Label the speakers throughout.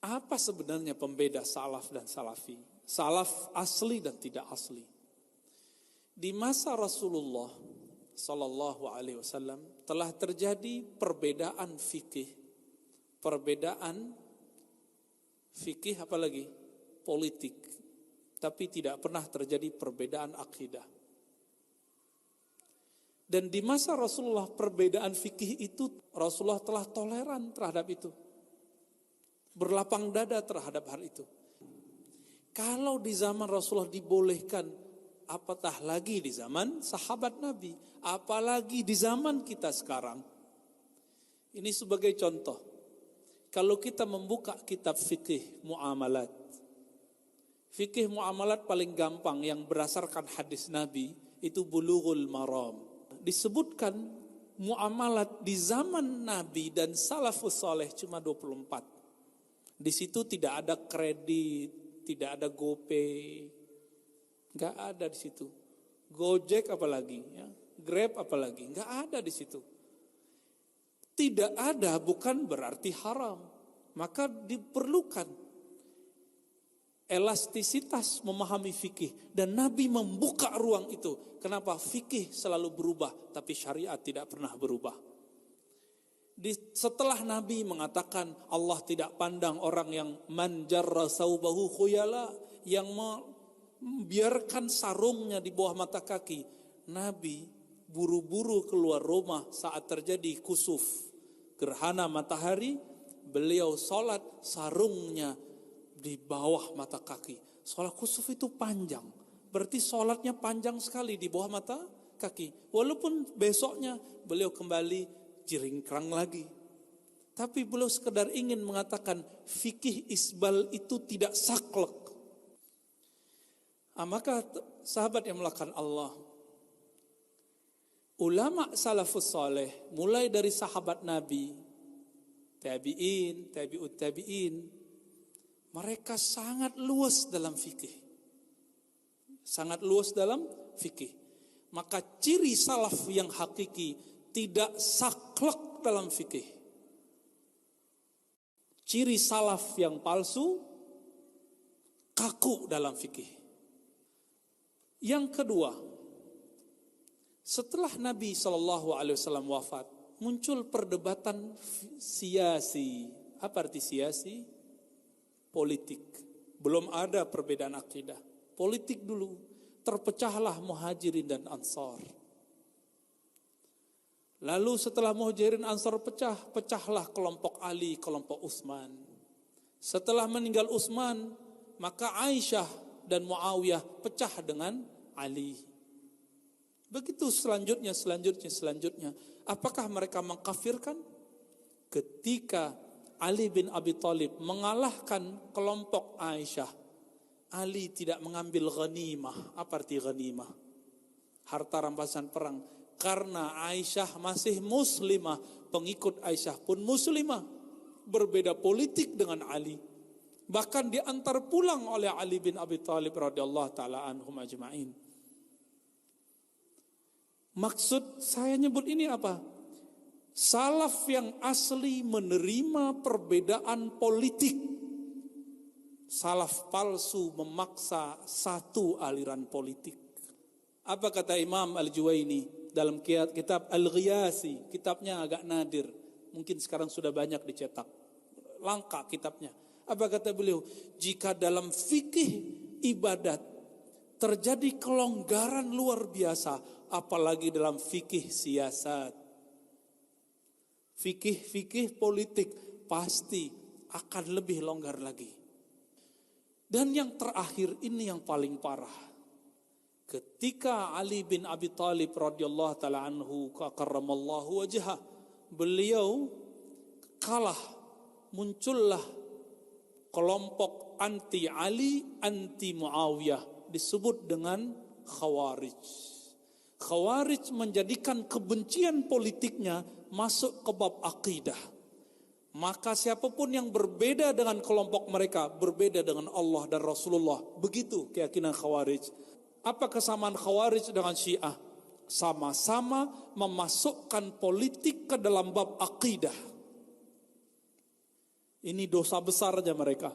Speaker 1: Apa sebenarnya pembeda salaf dan salafi? Salaf asli dan tidak asli. Di masa Rasulullah Sallallahu Alaihi Wasallam telah terjadi perbedaan fikih, apalagi politik, tapi tidak pernah terjadi perbedaan akidah. Dan di masa Rasulullah perbedaan fikih itu Rasulullah telah toleran terhadap itu, berlapang dada terhadap hal itu. Kalau di zaman Rasulullah dibolehkan, apatah lagi di zaman sahabat Nabi, apalagi di zaman kita sekarang. Ini sebagai contoh. Kalau kita membuka kitab fikih muamalat, fikih muamalat paling gampang yang berdasarkan hadis Nabi itu Bulughul Maram. Disebutkan muamalat di zaman Nabi dan salafus saleh cuma 24. Di situ tidak ada kredit, tidak ada GoPay, nggak ada di situ. Gojek apalagi, ya, Grab apalagi, nggak ada di situ. Tidak ada bukan berarti haram, maka diperlukan elastisitas memahami fikih, dan Nabi membuka ruang itu. Kenapa? Fikih selalu berubah, tapi syariat tidak pernah berubah. Setelah Nabi mengatakan Allah tidak pandang orang yang manjarra saubahu khuyala, yang membiarkan sarungnya di bawah mata kaki, Nabi buru-buru keluar rumah saat terjadi kusuf, gerhana matahari. Beliau sholat sarungnya di bawah mata kaki. Sholat kusuf itu panjang, berarti sholatnya panjang sekali di bawah mata kaki. Walaupun besoknya beliau kembali jiringkrang lagi, tapi beliau sekedar ingin mengatakan fikih isbal itu tidak saklek. Maka sahabat yang melakukan Allah, ulama salafus saleh, mulai dari sahabat Nabi, tabi'in, tabi'ut tabi'in, mereka sangat luas dalam fikih. Sangat luas dalam fikih. Maka ciri salaf yang hakiki tidak saklek dalam fikih. Ciri salaf yang palsu kaku dalam fikih. Yang kedua, setelah Nabi SAW wafat, muncul perdebatan siasi. Apa arti siasi? Politik. Belum ada perbedaan akidah. Politik dulu. Terpecahlah Muhajirin dan Ansar. Lalu setelah Muhajirin Ansar pecahlah kelompok Ali, kelompok Utsman. Setelah meninggal Utsman, maka Aisyah dan Muawiyah pecah dengan Ali. Begitu selanjutnya. Apakah mereka mengkafirkan? Ketika Ali bin Abi Thalib mengalahkan kelompok Aisyah, Ali tidak mengambil ghanimah. Apa arti ghanimah? Harta rampasan perang. Karena Aisyah masih muslimah, pengikut Aisyah pun muslimah. Berbeda politik dengan Ali. Bahkan diantar pulang oleh Ali bin Abi Thalib radhiyallahu taala anhum ajma'in. Maksud saya nyebut ini apa? Salaf yang asli menerima perbedaan politik. Salaf palsu memaksa satu aliran politik. Apa kata Imam Al-Juwaini dalam kitab Al-Ghiyasi? Kitabnya agak nadir, mungkin sekarang sudah banyak dicetak, langka kitabnya. Apa kata beliau? Jika dalam fikih ibadat terjadi kelonggaran luar biasa, apalagi dalam fikih siasat, fikih politik, pasti akan lebih longgar lagi. Dan yang terakhir ini yang paling parah. Ketika Ali bin Abi Thalib radhiyallahu taala anhu karramallahu wajhah, beliau kalah, muncullah kelompok anti Ali, anti Muawiyah, disebut dengan Khawarij. Khawarij menjadikan kebencian politiknya masuk ke bab akidah. Maka siapapun yang berbeda dengan kelompok mereka, berbeda dengan Allah dan Rasulullah. Begitu keyakinan Khawarij. Apa kesamaan Khawarij dengan Syiah? Sama-sama memasukkan politik ke dalam bab akidah. Ini dosa besarnya mereka.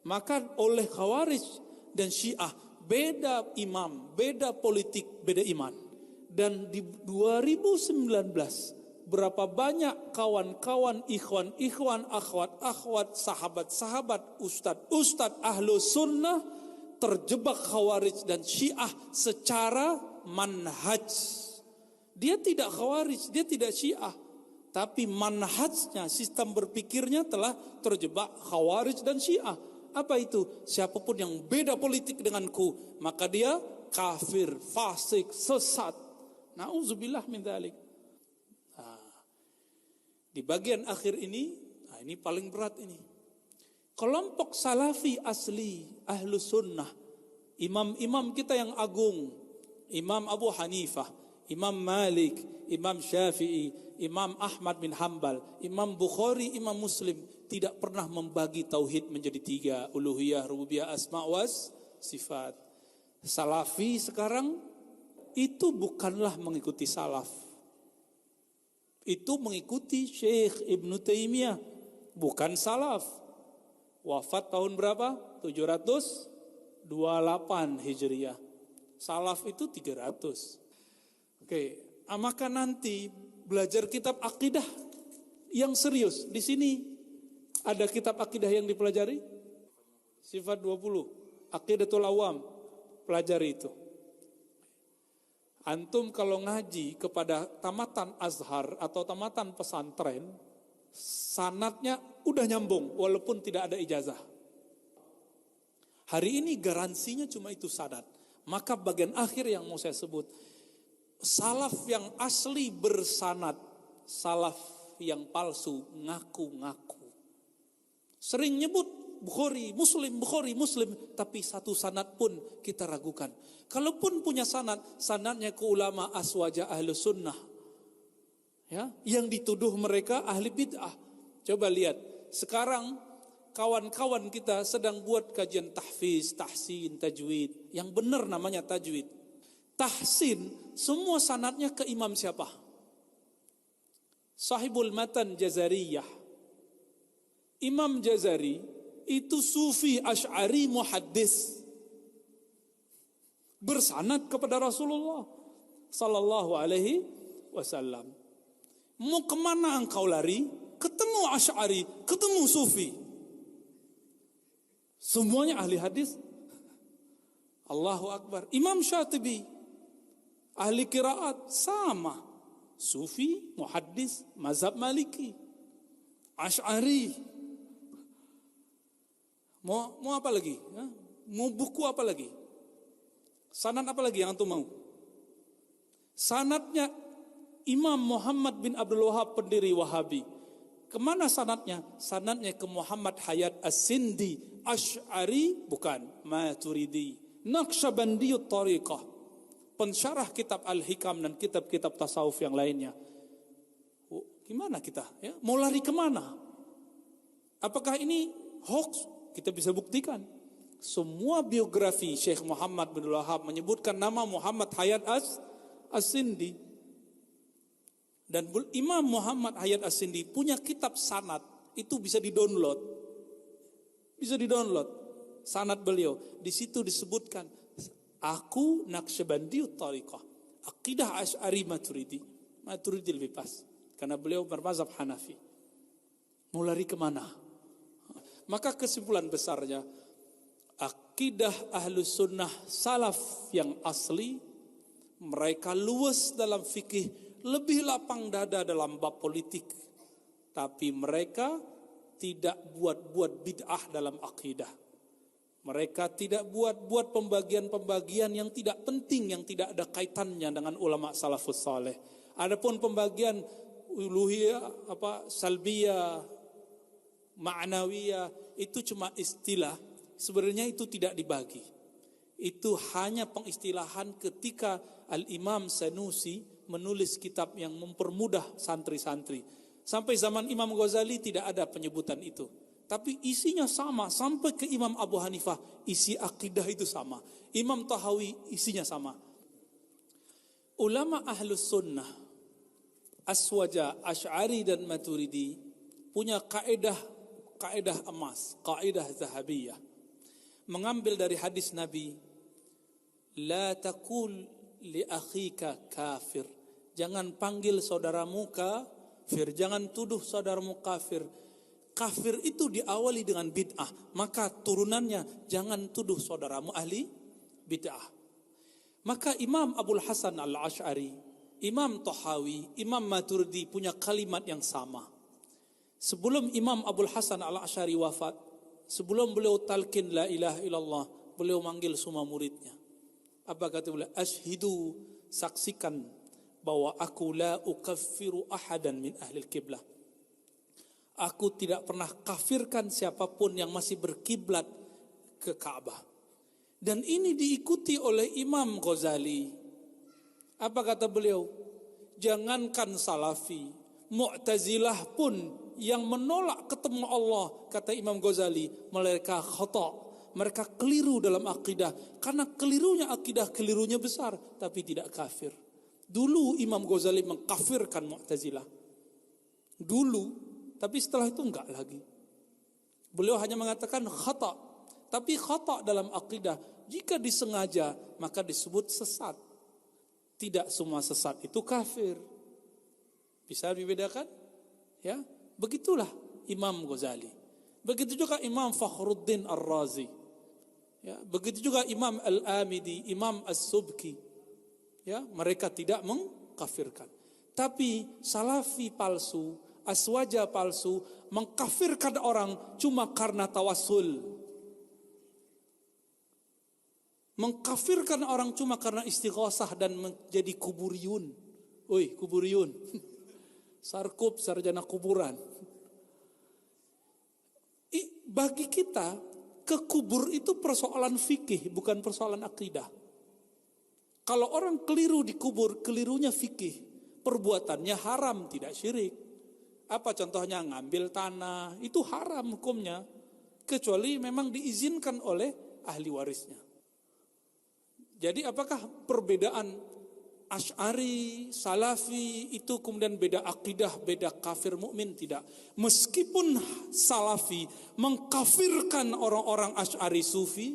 Speaker 1: Maka oleh Khawarij dan Syiah beda imam, beda politik, beda iman. Dan di 2019 berapa banyak kawan-kawan, ikhwan-ikhwan, akhwat-akhwat, sahabat-sahabat, ustad-ustad ahlu sunnah terjebak Khawarij dan Syiah secara manhaj. Dia tidak Khawarij, dia tidak Syiah, tapi manhajnya, sistem berpikirnya telah terjebak Khawarij dan Syiah. Apa itu? Siapapun yang beda politik denganku, maka dia kafir, fasik, sesat. Nauzubillah min dzalik. Di bagian akhir ini, ini paling berat ini. Kelompok salafi asli, ahlu sunnah, imam-imam kita yang agung, Imam Abu Hanifah, Imam Malik, Imam Syafi'i, Imam Ahmad bin Hanbal, Imam Bukhari, Imam Muslim tidak pernah membagi tauhid menjadi 3, uluhiyah, rububiyah, asma was sifat. Salafi sekarang itu bukanlah mengikuti salaf. Itu mengikuti Syekh Ibn Taimiyah, bukan salaf. Wafat tahun berapa? 728 Hijriah. Salaf itu 300. Oke, maka nanti belajar kitab akidah yang serius. Di sini ada kitab akidah yang dipelajari? Sifat 20, Aqidatul Awam, pelajari itu. Antum kalau ngaji kepada tamatan Azhar atau tamatan pesantren, sanadnya udah nyambung walaupun tidak ada ijazah. Hari ini garansinya cuma itu sanad. Maka bagian akhir yang mau saya sebut, salaf yang asli bersanad, salaf yang palsu ngaku-ngaku. Sering nyebut Bukhari, Muslim, tapi satu sanad pun kita ragukan. Kalaupun punya sanad, sanadnya ke ulama aswaja ahlu sunnah, ya, yang dituduh mereka ahli bid'ah. Coba lihat, sekarang kawan-kawan kita sedang buat kajian tahfiz, tahsin, tajwid. Yang benar namanya tajwid. Tahsin, semua sanadnya ke imam siapa? Sahibul Matan Jazariyah. Imam Jazari itu sufi Asy'ari muhaddis, bersanad kepada Rasulullah sallallahu alaihi wasallam. Mau kemana engkau lari? Ketemu Asy'ari, ketemu sufi. Semuanya ahli hadis. Allahu Akbar. Imam Syatibi, ahli qiraat, sama. Sufi, muhaddis, mazhab Maliki. Asy'ari. Mau apa lagi? Mau buku apa lagi? Sanad apa lagi yang antum mau? Sanadnya Imam Muhammad bin Abdul Wahhab, pendiri Wahabi. Kemana sanadnya? Sanadnya ke Muhammad Hayat As-Sindi, Asy'ari, bukan, Maturidi, Naqsyabandiyut Tariqah, pensyarah kitab Al-Hikam dan kitab-kitab tasawuf yang lainnya. Gimana kita? Ya? Mau lari kemana? Apakah ini hoax? Kita bisa buktikan. Semua biografi Syekh Muhammad bin Abdul Wahhab menyebutkan nama Muhammad Hayat As-Sindi. Dan Imam Muhammad Hayat As-Sindi punya kitab sanad, itu bisa di-download. Bisa di-download sanad beliau. Di situ disebutkan, aku Naqsyabandiyut Tariqah, akidah Asy'ari Maturidi lebih pas, karena beliau bermazhab Hanafi. Mau lari kemana? Maka kesimpulan besarnya, akidah ahlus sunnah salaf yang asli, mereka luas dalam fikih, lebih lapang dada dalam bab politik, tapi mereka tidak buat-buat bid'ah dalam akidah. Mereka tidak buat-buat pembagian-pembagian yang tidak penting, yang tidak ada kaitannya dengan ulama salafus saleh. Adapun pembagian uluhiyah, salbiyah, ma'nawiyah, itu cuma istilah. Sebenarnya itu tidak dibagi. Itu hanya pengistilahan ketika Al-Imam Sanusi menulis kitab yang mempermudah santri-santri. Sampai zaman Imam Ghazali tidak ada penyebutan itu. Tapi isinya sama. Sampai ke Imam Abu Hanifah, isi akidah itu sama. Imam Tahawi, isinya sama. Ulama Ahlus Sunnah, Aswaja, Asy'ari dan Maturidi punya kaedah kaidah emas, kaidah zahabiyah. Mengambil dari hadis Nabi, la taqul li akhika kafir. Jangan panggil saudaramu kafir, jangan tuduh saudaramu kafir. Kafir itu diawali dengan bid'ah, maka turunannya jangan tuduh saudaramu ahli bid'ah. Maka Imam Abul Hasan Al-Asy'ari, Imam Tahawi, Imam Maturidi punya kalimat yang sama. Sebelum Imam Abul Hasan Al-Asy'ari wafat, sebelum beliau talqin la ilaha illallah, beliau manggil semua muridnya. Apa kata beliau? Ashhidu, saksikan bahwa aku la ukaffiru ahadan min ahli kiblah. Aku tidak pernah kafirkan siapapun yang masih berkiblat ke Ka'bah. Dan ini diikuti oleh Imam Ghazali. Apa kata beliau? Jangankan Salafi, Mu'tazilah pun yang menolak ketemu Allah, kata Imam Ghazali, mereka khata', mereka keliru dalam akidah. Karena kelirunya akidah, kelirunya besar, tapi tidak kafir. Dulu Imam Ghazali mengkafirkan Mu'tazilah. Dulu, tapi setelah itu enggak lagi. Beliau hanya mengatakan khata', tapi khata' dalam akidah jika disengaja maka disebut sesat. Tidak semua sesat itu kafir. Bisa dibedakan? Ya, begitulah Imam Ghazali. Begitu juga Imam Fakhruddin Ar-Razi. Ya, begitu juga Imam Al-Amidi, Imam As-Subki. Ya, mereka tidak mengkafirkan. Tapi Salafi palsu, Aswaja palsu mengkafirkan orang cuma karena tawassul. Mengkafirkan orang cuma karena istighosah dan menjadi kuburiyun. Oi, kuburiyun. Sarkup, sarjana kuburan. Bagi kita, ke kubur itu persoalan fikih, bukan persoalan akidah. Kalau orang keliru di kubur, kelirunya fikih. Perbuatannya haram, tidak syirik. Apa contohnya? Ngambil tanah, itu haram hukumnya. Kecuali memang diizinkan oleh ahli warisnya. Jadi apakah perbedaan Asy'ari, Salafi itu kemudian beda akidah, beda kafir mukmin? Tidak. Meskipun Salafi mengkafirkan orang-orang Asy'ari Sufi,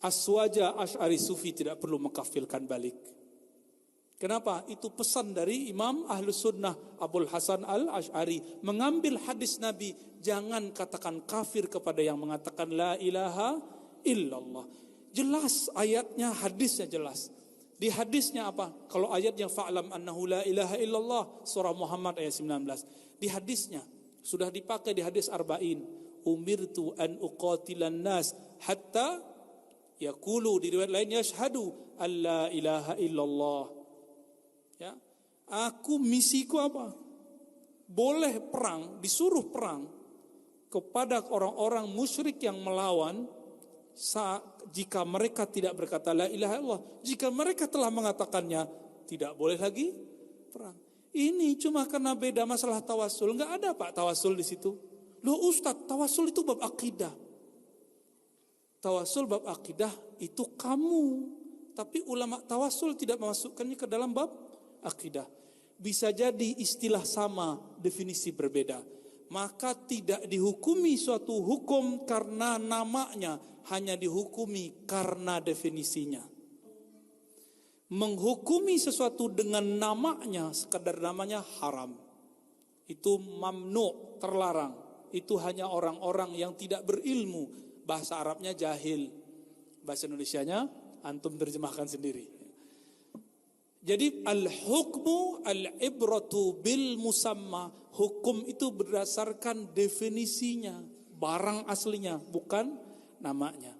Speaker 1: Aswaja Asy'ari Sufi tidak perlu mengkafirkan balik. Kenapa? Itu pesan dari Imam Ahlus Sunnah Abul Hasan Al-Asy'ari. Mengambil hadis Nabi, jangan katakan kafir kepada yang mengatakan la ilaha illallah. Jelas ayatnya, hadisnya jelas. Di hadisnya apa? Kalau ayatnya fa'lam annahu la ilaha illallah, surah Muhammad ayat 19. Di hadisnya sudah dipakai di hadis arba'in. Umirtu an uqatilan nas hatta yaqulu, di riwayat lain yashhadu alla ilaha illallah. Ya. Aku misiku apa? Boleh perang, disuruh perang kepada orang-orang musyrik yang melawan jika mereka tidak berkata la ilaha illallah. Jika mereka telah mengatakannya, tidak boleh lagi perang. Ini cuma karena beda masalah tawasul. Enggak ada Pak tawasul di situ. Loh Ustaz, tawasul itu bab akidah. Tawasul bab akidah itu kamu. Tapi ulama tawasul tidak memasukkannya ke dalam bab akidah. Bisa jadi istilah sama, definisi berbeda. Maka tidak dihukumi suatu hukum karena namanya, hanya dihukumi karena definisinya. Menghukumi sesuatu dengan namanya, sekadar namanya haram. Itu mamnu, terlarang. Itu hanya orang-orang yang tidak berilmu. Bahasa Arabnya jahil. Bahasa Indonesianya antum terjemahkan sendiri. Jadi al-hukmu al-ibratu bil musamma. Hukum itu berdasarkan definisinya, barang aslinya, bukan namanya.